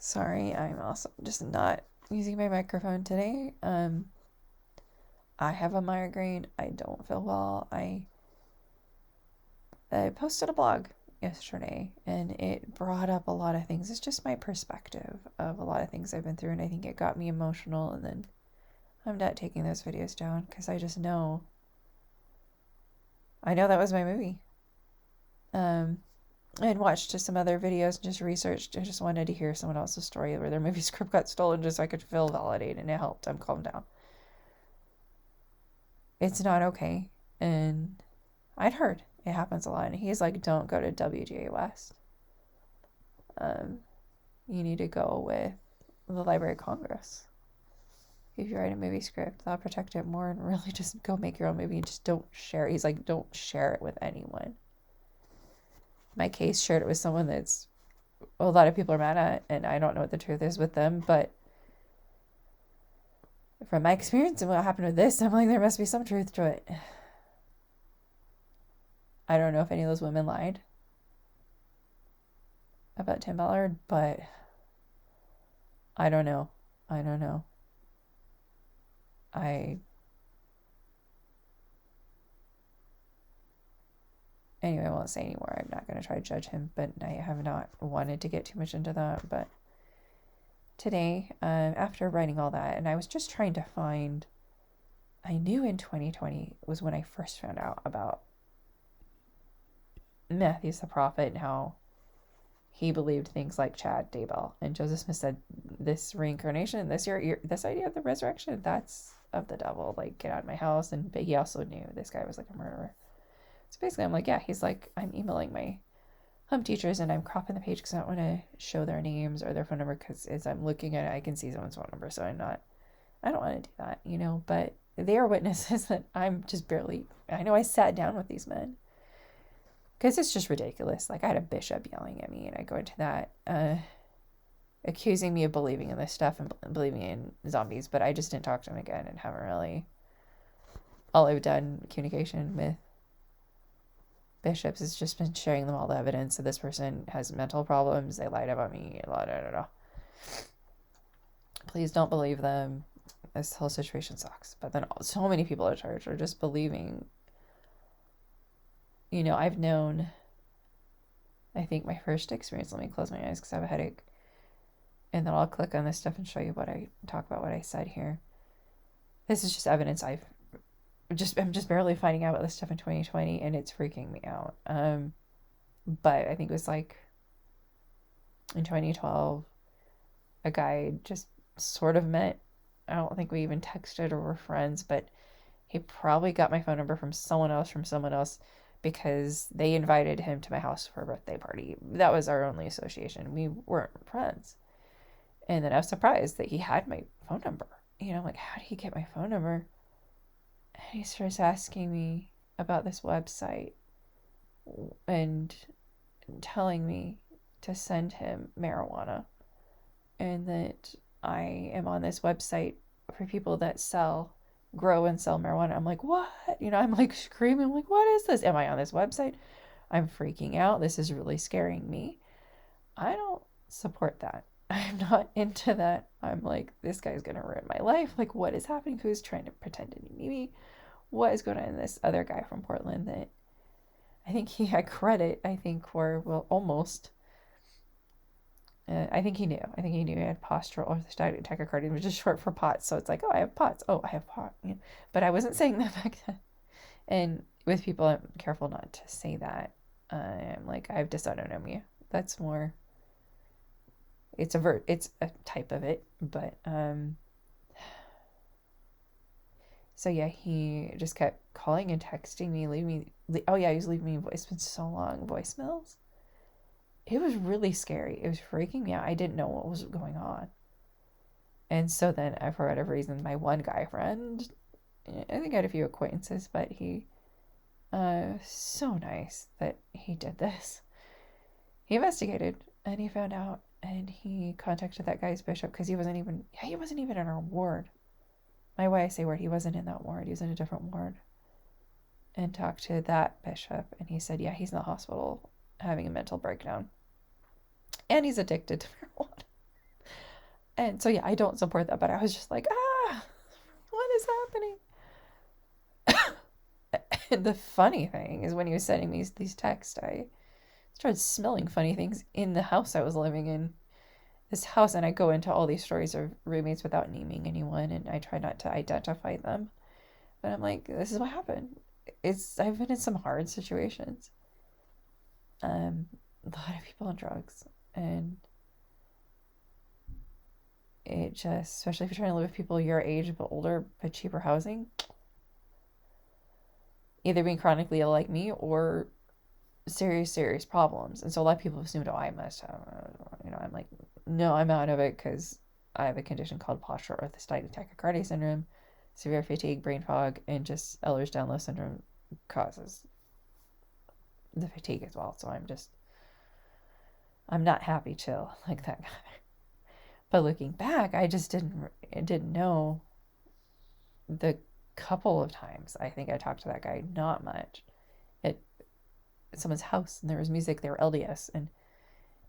Sorry, I'm also just not using my microphone today. I have a migraine. I don't feel well. I posted a blog yesterday and it brought up a lot of things. It's just my perspective of a lot of things I've been through, and I think it got me emotional, and then I'm not taking those videos down because I know that was my movie. I watched just some other videos and just researched. I just wanted to hear someone else's story where their movie script got stolen just so I could feel validated, and it helped. I'm calmed down. It's not okay. And I'd heard it happens a lot. And he's like, don't go to WGA West. You need to go with the Library of Congress. If you write a movie script, that'll protect it more, and really just go make your own movie and just don't share it. He's like, don't share it with anyone. My case shared it with someone that's a lot of people are mad at, and I don't know what the truth is with them, but from my experience and what happened with this, I'm like, there must be some truth to it. I don't know if any of those women lied about Tim Ballard, but I don't know. Anyway, I won't say anymore. I'm not going to try to judge him, but I have not wanted to get too much into that. But today, after writing all that, and I was just trying to find, I knew in 2020 was when I first found out about Matthews the prophet and how he believed things like Chad Daybell. And Joseph Smith said, this reincarnation, this idea of the resurrection, that's of the devil. Like, get out of my house. But he also knew this guy was like a murderer. So basically, I'm like, yeah, he's like, I'm emailing my home teachers and I'm cropping the page because I don't want to show their names or their phone number, because as I'm looking at it, I can see someone's phone number. So I don't want to do that, but they are witnesses that I'm just barely, I know I sat down with these men because it's just ridiculous. Like, I had a bishop yelling at me, and I go into that, accusing me of believing in this stuff and believing in zombies, but I just didn't talk to him again and haven't really, all I've done communication with bishops has just been sharing them all the evidence that this person has mental problems, they lied about me, blah, blah, blah, blah. Please don't believe them. This whole situation sucks. But then so many people at church are just believing. I've known, I think my first experience, let me close my eyes because I have a headache, and then I'll click on this stuff and show you what I said here. This is just evidence I'm just barely finding out about this stuff in 2020, and it's freaking me out. But I think it was like in 2012, a guy just sort of met. I don't think we even texted or were friends, but he probably got my phone number from someone else because they invited him to my house for a birthday party. That was our only association. We weren't friends. And then I was surprised that he had my phone number. I'm like, how did he get my phone number? And he starts asking me about this website and telling me to send him marijuana, and that I am on this website for people that grow and sell marijuana. I'm like, what? I'm like screaming, I'm like, what is this? Am I on this website? I'm freaking out. This is really scaring me. I don't support that. I'm not into that. I'm like, this guy's gonna ruin my life. Like, what is happening? Who's trying to pretend to be me? What is going on? This other guy from Portland that I think he had credit, for, well, almost. I think he knew. He had postural orthostatic tachycardia, which is short for POTS. So it's like, oh, I have POTS. Oh, I have POTS. But I wasn't saying that back then. And with people, I'm careful not to say that. I'm like, I have dysautonomia. That's more. It's a type of it, but so yeah, he just kept calling and texting me, he was leaving me it's been so long voicemails. It was really scary. It was freaking me out. I didn't know what was going on. And so then, for whatever reason, my one guy friend, I think I had a few acquaintances, but he, so nice that he did this. He investigated and he found out, and he contacted that guy's bishop because he wasn't even in our ward. Why I say ward, he wasn't in that ward. He was in a different ward. And talked to that bishop, and he said, yeah, he's in the hospital having a mental breakdown. And he's addicted to marijuana. And so, yeah, I don't support that, but I was just like, what is happening? And the funny thing is when he was sending me these texts, I started smelling funny things in the house I was living in. This house, and I go into all these stories of roommates without naming anyone, and I try not to identify them. But I'm like, this is what happened. I've been in some hard situations. A lot of people on drugs, and it just, especially if you're trying to live with people your age but older but cheaper housing, either being chronically ill like me or serious problems. And so a lot of people assumed, oh, I must have, I'm like, no, I'm out of it because I have a condition called postural orthostatic tachycardia syndrome, severe fatigue, brain fog, and just Ehlers-Danlos syndrome causes the fatigue as well. So I'm not happy chill like that guy. But looking back, I just didn't know the couple of times I think I talked to that guy, not much, at someone's house, and there was music, they were LDS, and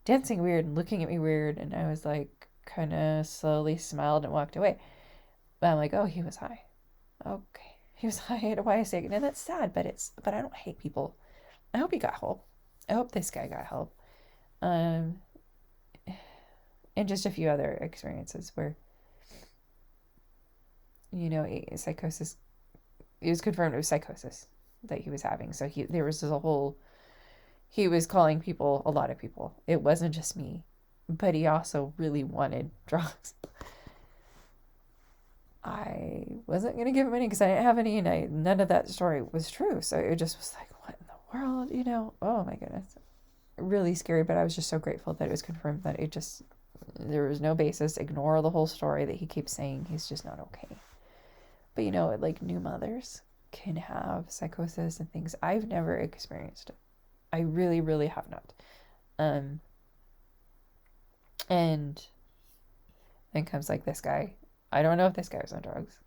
dancing weird and looking at me weird, and I was like, kind of slowly smiled and walked away. But I'm like, oh, he was high. Okay, he was high at a YSA, and that's sad, but I don't hate people. I hope he got help. I hope this guy got help. And just a few other experiences where, psychosis, it was confirmed it was psychosis that he was having. So there was he was calling people, a lot of people. It wasn't just me, but he also really wanted drugs. I wasn't going to give him any because I didn't have any, and none of that story was true. So it just was like, what in the world, Oh my goodness. Really scary, but I was just so grateful that it was confirmed that there was no basis. Ignore the whole story that he keeps saying he's just not okay. But like new mothers can have psychosis and things. I've never experienced it. I really, really have not. And then comes like this guy. I don't know if this guy was on drugs.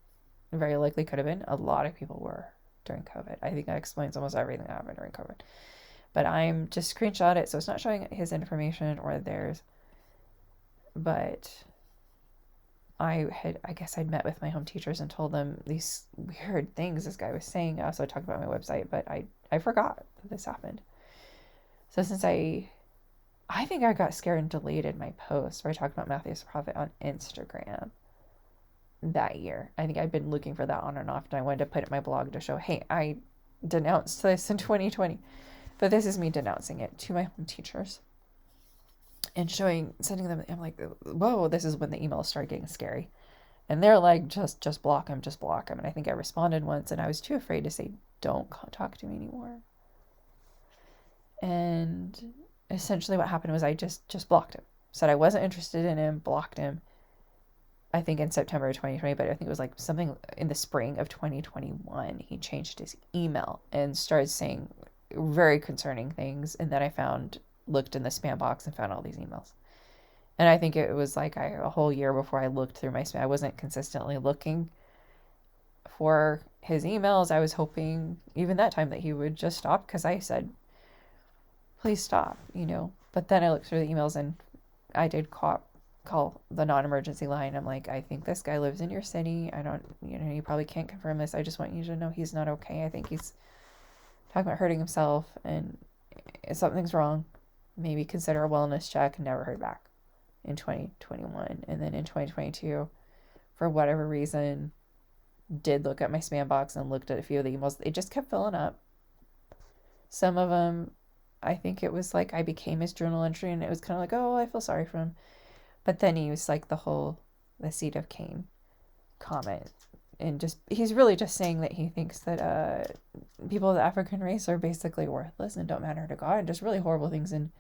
Very likely could have been. A lot of people were during COVID. I think that explains almost everything that happened during COVID. But I'm just screenshot it, so it's not showing his information or theirs. But I guess I'd met with my home teachers and told them these weird things this guy was saying. I also talked about my website, but I forgot that this happened. So since I think I got scared and deleted my post where I talked about Matthew's Prophet on Instagram that year. I think I'd been looking for that on and off, and I wanted to put it in my blog to show, hey, I denounced this in 2020. But this is me denouncing it to my home teachers and sending them. I'm like, whoa, this is when the emails started getting scary. And they're like, just block him, just block him. And I think I responded once, and I was too afraid to say, don't talk to me anymore. And essentially what happened was I just blocked him. Said I wasn't interested in him, blocked him. I think in September of 2020, but I think it was like something in the spring of 2021, he changed his email and started saying very concerning things. And then I looked in the spam box and found all these emails. And I think it was like a whole year before I looked through my spam. I wasn't consistently looking for his emails. I was hoping even that time that he would just stop, because I said, please stop, But then I looked through the emails and I did call the non-emergency line. I'm like, I think this guy lives in your city. I don't, you probably can't confirm this. I just want you to know he's not okay. I think he's talking about hurting himself and something's wrong. Maybe consider a wellness check. Never heard back in 2021. And then in 2022, for whatever reason, did look at my spam box and looked at a few of the emails. It just kept filling up. Some of them, I think it was like I became his journal entry, and it was kind of like, oh, I feel sorry for him. But then he was like the seed of Cain comment. And he's really just saying that he thinks that people of the African race are basically worthless and don't matter to God, and just really horrible things, and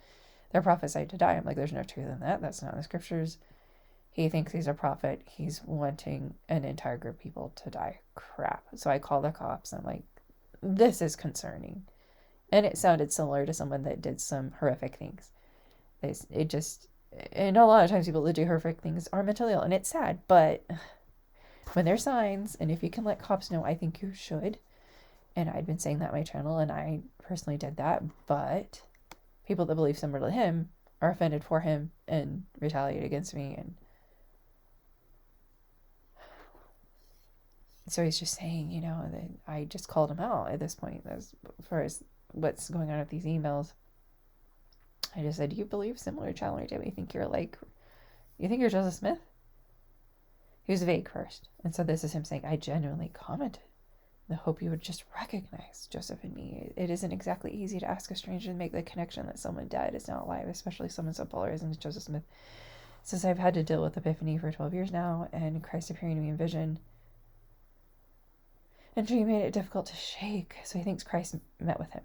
they're prophesied to die. I'm like, there's no truth in that. That's not in the scriptures. He thinks he's a prophet. He's wanting an entire group of people to die. Crap. So I call the cops. I'm like, this is concerning. And it sounded similar to someone that did some horrific things. And a lot of times people that do horrific things are mentally ill, and it's sad, but when there's signs, and if you can let cops know, I think you should. And I'd been saying that on my channel, and I personally did that, but people that believe similar to him are offended for him and retaliate against me, and So he's just saying, that I just called him out at this point as far as what's going on with these emails. I just said, do you believe similar to Chandler Daybell? You think you're Joseph Smith? He was vague first. And so this is him saying, I genuinely commented. I hope you would just recognize Joseph and me. It isn't exactly easy to ask a stranger to make the connection that someone dead is now alive, especially someone so polarizing as Joseph Smith. Since I've had to deal with Epiphany for 12 years now, and Christ appearing to me in vision, and he made it difficult to shake, so he thinks Christ met with him,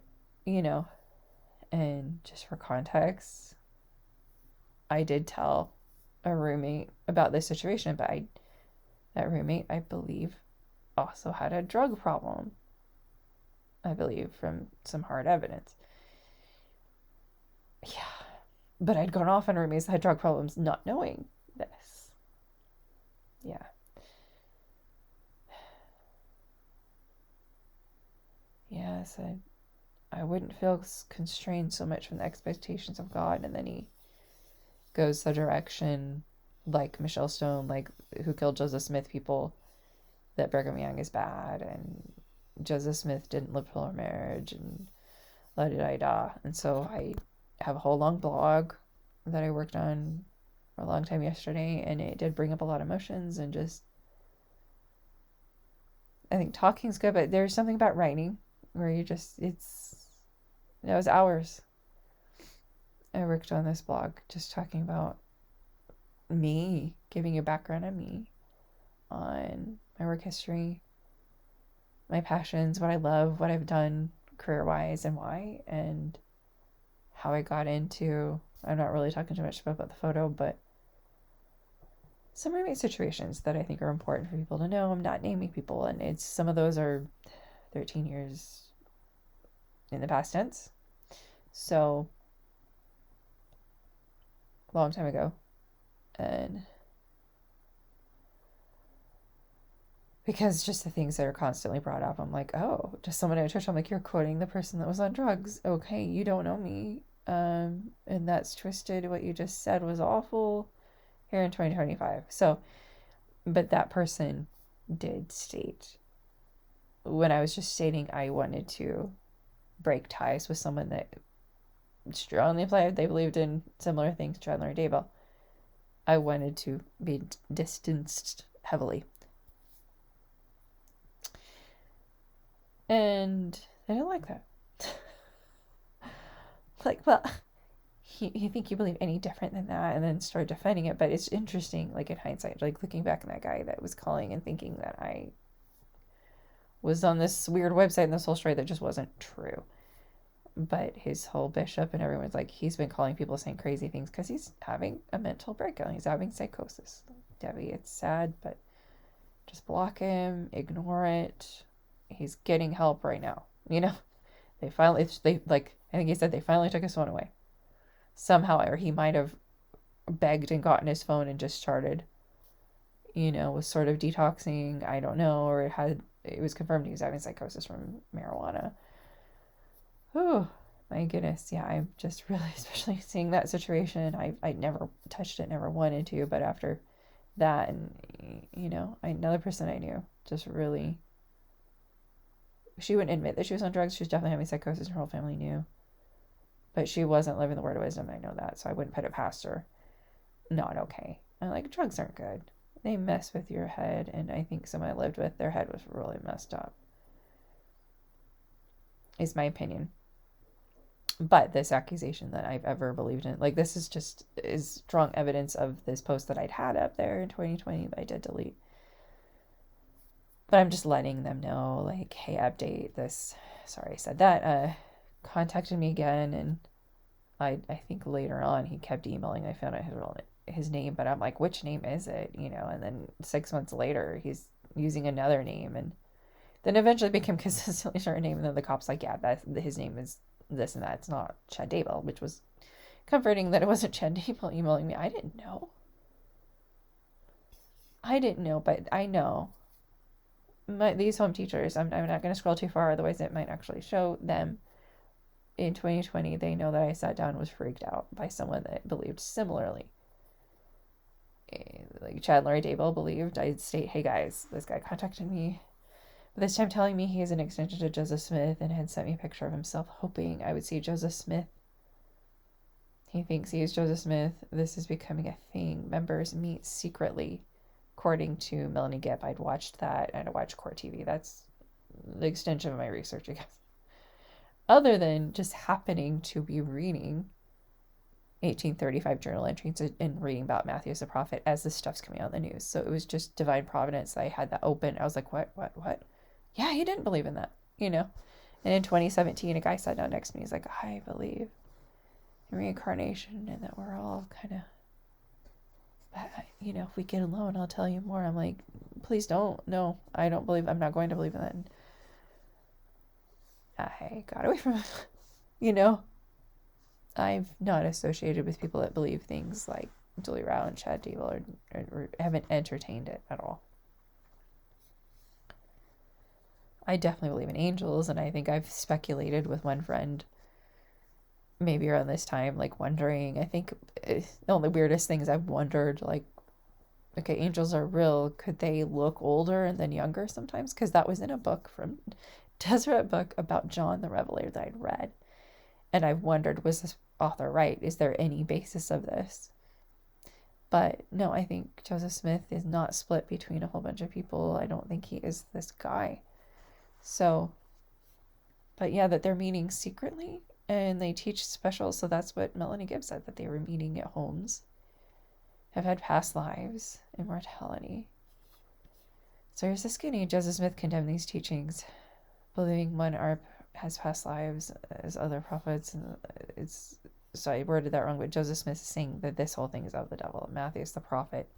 And just for context, I did tell a roommate about this situation, but that roommate, I believe, also had a drug problem. I believe, from some hard evidence. Yeah. But I'd gone off on roommates that had drug problems not knowing this. Yeah. Yes, I wouldn't feel constrained so much from the expectations of God. And then he goes the direction, like Michelle Stone, like who killed Joseph Smith people, that Brigham Young is bad, and Joseph Smith didn't live for marriage, and la-da-da-da. And so I have a whole long blog that I worked on for a long time yesterday, and it did bring up a lot of emotions, and just, I think talking's good, but there's something about writing where that was hours. I worked on this blog just talking about me, giving you background on me, on my work history, my passions, what I love, what I've done career-wise, and why, and how I got into, I'm not really talking too much about the photo, but some roommate situations that I think are important for people to know. I'm not naming people, and some of those are 13 years in the past tense. So, long time ago. And because just the things that are constantly brought up, I'm like, oh, just someone at church, I'm like, you're quoting the person that was on drugs. Okay, you don't know me. And that's twisted. What you just said was awful here in 2025. So, but that person did state, when I was just stating I wanted to break ties with someone that strongly implied they believed in similar things to Chandler and Daybell, I wanted to be distanced heavily. And they didn't like that. Like, well, you think you believe any different than that, and then start defending it. But it's interesting, like in hindsight, like looking back on that guy that was calling and thinking that I was on this weird website and this whole story that just wasn't true. But his whole bishop and everyone's like, he's been calling people saying crazy things because he's having a mental breakdown. He's having psychosis. Debbie, it's sad, but just block him, ignore it. He's getting help right now. They finally, I think he said they finally took his phone away. Somehow, or he might have begged and gotten his phone and just started, was sort of detoxing. I don't know, or it was confirmed he was having psychosis from marijuana. Oh, my goodness. Yeah, I'm just really, especially seeing that situation. I never touched it, never wanted to, but after that, and, another person I knew just really, she wouldn't admit that she was on drugs. She was definitely having psychosis, and her whole family knew. But she wasn't living the word of wisdom. I know that, so I wouldn't put it past her. Not okay. I'm like, drugs aren't good. They mess with your head, and I think someone I lived with, their head was really messed up. Is my opinion. But this accusation that I've ever believed in, like, this is strong evidence of this post that I'd had up there in 2020, but I did delete. But I'm just letting them know, like, hey, update this. Sorry I said that. Contacted me again, and I think later on he kept emailing. I found out his name, but I'm like, which name is it? And then 6 months later, he's using another name, and then eventually became consistently certain name, and then the cop's like, yeah, his name is this and that. It's not Chad Daybell, which was comforting that it wasn't Chad Daybell emailing me. I didn't know, but I know. These home teachers, I'm not going to scroll too far, otherwise it might actually show them. In 2020, they know that I sat down and was freaked out by someone that believed similarly. Like Chad Larry Daybell believed, I'd state, hey guys, this guy contacted me But this time telling me he is an extension to Joseph Smith and had sent me a picture of himself, hoping I would see Joseph Smith. He thinks he is Joseph Smith. This is becoming a thing. Members meet secretly, according to Melanie Gibb. I'd watched that and I watched Court TV. That's the extension of my research, I guess. Other than just happening to be reading 1835 journal entries and reading about Matthew as a prophet as this stuff's coming out in the news. So it was just divine providence. I had that open. I was like, what? Yeah, he didn't believe in that, And in 2017, a guy sat down next to me. He's like, I believe in reincarnation and that we're all kind of, if we get alone, I'll tell you more. I'm like, please don't. No, I don't believe. I'm not going to believe in that. And I got away from it, I've not associated with people that believe things like Julie Rao and Chad Daybell or haven't entertained it at all. I definitely believe in angels, and I think I've speculated with one friend maybe around this time, like wondering, I think the only weirdest things I've wondered, like, okay, angels are real. Could they look older and then younger sometimes? Because that was in a book from Deseret book about John the Revelator that I'd read. And I've wondered, was this author right? Is there any basis of this? But no, I think Joseph Smith is not split between a whole bunch of people. I don't think he is this guy. So, but yeah, that they're meeting secretly and they teach special. So that's what Melanie Gibbs said, that they were meeting at homes, have had past lives, immortality. So here's this skinny. Joseph Smith condemned these teachings, believing one has past lives as other prophets. And so I worded that wrong, but Joseph Smith is saying that this whole thing is of the devil. Matthew's the prophet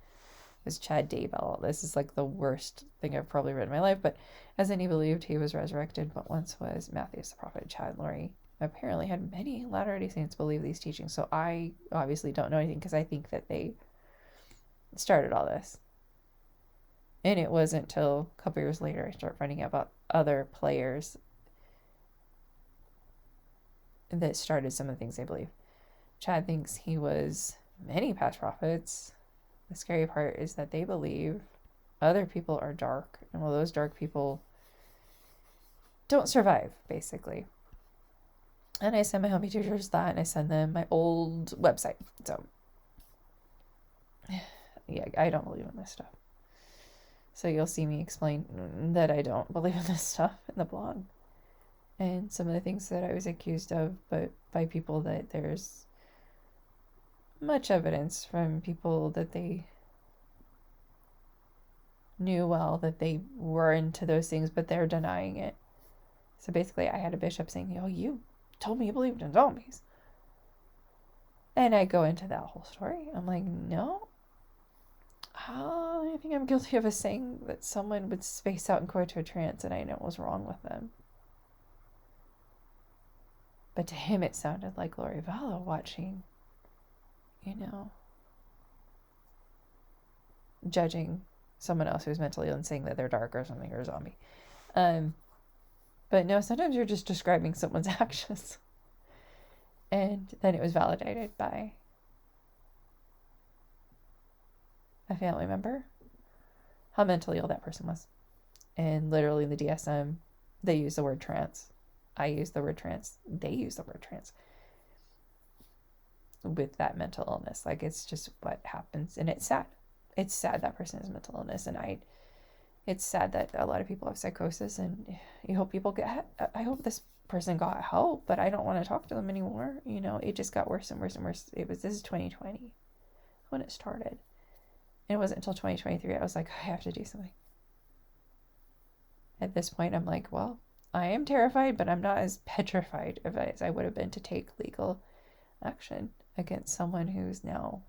was Chad Daybell. This is like the worst thing I've probably read in my life, but as any believed, he was resurrected, but once was Matthew's the prophet. Chad Laurie apparently had many Latter-day Saints believe these teachings, so I obviously don't know anything because I think that they started all this. And it wasn't until a couple years later I started finding out about other players that started some of the things they believe. Chad thinks he was many past prophets. The scary part is that they believe other people are dark, and well, those dark people don't survive, basically. And I send my homie teachers that, and I send them my old website. So, yeah, I don't believe in this stuff. So you'll see me explain that I don't believe in this stuff in the blog. And some of the things that I was accused of, but by people that there's much evidence from people that they knew well that they were into those things, but they're denying it. So basically I had a bishop saying, you told me you believed in zombies. And I go into that whole story. I'm like, no. I think I'm guilty of saying that someone would space out and go into a trance and I know what was wrong with them. But to him it sounded like Lori Vallow watching, judging someone else who's mentally ill and saying that they're dark or something or a zombie. But no, sometimes you're just describing someone's actions. And then it was validated by a family member how mentally ill that person was. And literally in the DSM, they use the word trance. I use the word trance. They use the word trance with that mental illness. Like, it's just what happens. And it's sad. It's sad that person has mental illness. And it's sad that a lot of people have psychosis, and you hope people I hope this person got help, but I don't want to talk to them anymore. It just got worse and worse and worse. This is 2020 when it started. And it wasn't until 2023 I was like, I have to do something. At this point, I'm like, well, I am terrified, but I'm not as petrified as I would have been to take legal action against someone who's now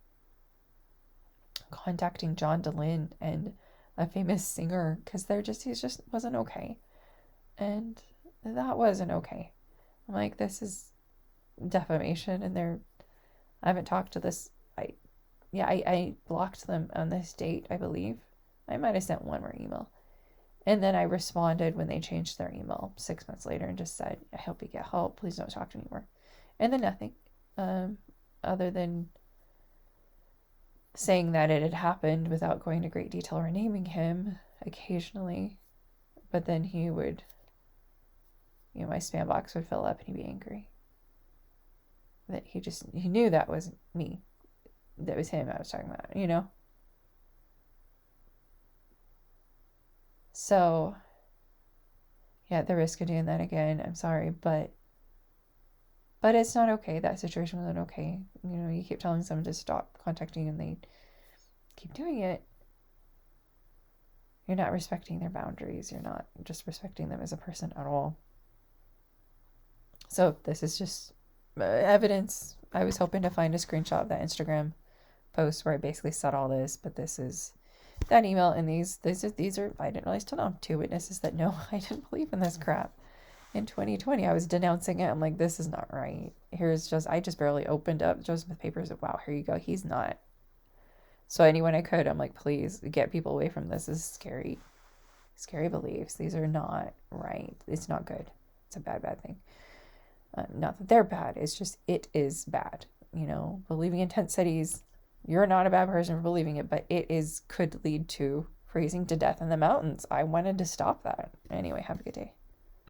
contacting John DeLynn and a famous singer because he just wasn't okay. And that wasn't okay. I'm like, this is defamation, and I haven't talked to this. I blocked them on this date, I believe. I might have sent one more email. And then I responded when they changed their email 6 months later and just said, I hope you get help. Please don't talk to me anymore. And then nothing. Other than saying that it had happened without going into great detail or naming him occasionally. But then he would, my spam box would fill up and he'd be angry. That he knew that wasn't me. That was him I was talking about, So, yeah, the risk of doing that again, I'm sorry, but it's not okay. That situation wasn't okay. You keep telling someone to stop contacting you and they keep doing it. You're not respecting their boundaries. You're not just respecting them as a person at all. So this is just evidence. I was hoping to find a screenshot of that Instagram post where I basically said all this, but this is that email, and these are I didn't realize till now 2 witnesses that no, I didn't believe in this crap. In 2020, I was denouncing it. I'm like, this is not right. I just barely opened up Joseph Papers. Wow, here you go. He's not. So anyone I could, I'm like, please get people away from this. This is scary. Scary beliefs. These are not right. It's not good. It's a bad thing. Not that they're bad. It's just, it is bad. Believing in tent cities, you're not a bad person for believing it, but could lead to freezing to death in the mountains. I wanted to stop that. Anyway, have a good day.